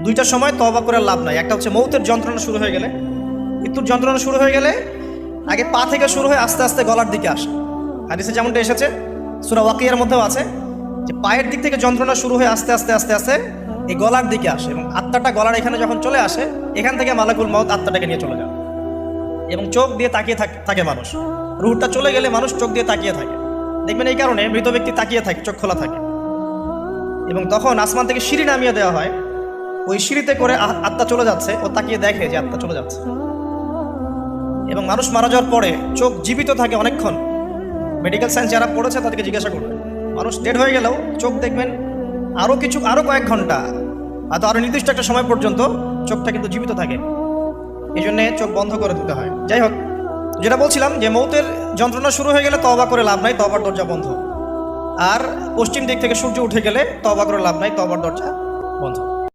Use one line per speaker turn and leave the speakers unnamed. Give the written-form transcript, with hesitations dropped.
দুইটা সময় তওবা করে লাভ নাই। একটা হচ্ছে মৌতের যন্ত্রণা শুরু হয়ে গেলে, মৃত্যুর যন্ত্রণা শুরু হয়ে গেলে আগে পা থেকে শুরু হয়ে আস্তে আস্তে গলার দিকে আসে। হাদিসে যেমনটা এসেছে, সূরা ওয়াকিয়ার মধ্যেও আছে যে পায়ের দিক থেকে যন্ত্রণা শুরু হয়ে আস্তে আস্তে আস্তে আস্তে এই গলার দিকে আসে, এবং আত্মাটা গলার এখানে যখন চলে আসে, এখান থেকে মালাকুল মউত আত্মাটাকে নিয়ে চলে যায় এবং চোখ দিয়ে তাকিয়ে থাকে মানুষ। রুহটা চলে গেলে মানুষ চোখ দিয়ে তাকিয়ে থাকে, দেখবেন এই কারণে মৃত ব্যক্তি তাকিয়ে থাকে, চোখ খোলা থাকে। এবং তখন আসমান থেকে সিঁড়ি নামিয়ে দেওয়া হয়, ওই সিঁড়িতে করে আত্মা চলে যাচ্ছে, ও তাকিয়ে দেখে যে আত্মা চলে যাচ্ছে। এবং মানুষ মারা যাওয়ার পরে চোখ জীবিত থাকে অনেকক্ষণ। মেডিকেল সায়েন্স যারা পড়েছে তাদেরকে জিজ্ঞাসা করবে, মানুষ ডেড হয়ে গেলেও চোখ দেখবেন আরও কয়েক ঘন্টা, হয়তো আরও নির্দিষ্ট একটা সময় পর্যন্ত চোখটা কিন্তু জীবিত থাকে। এই জন্যে চোখ বন্ধ করে দিতে হয়। যাই হোক, যেটা বলছিলাম যে মৌতের যন্ত্রণা শুরু হয়ে গেলে তওবা করে লাভ নাই, তওবার দরজা বন্ধ। আর পশ্চিম দিক থেকে সূর্য উঠে গেলে তওবা করে লাভ নাই, তওবার দরজা বন্ধ।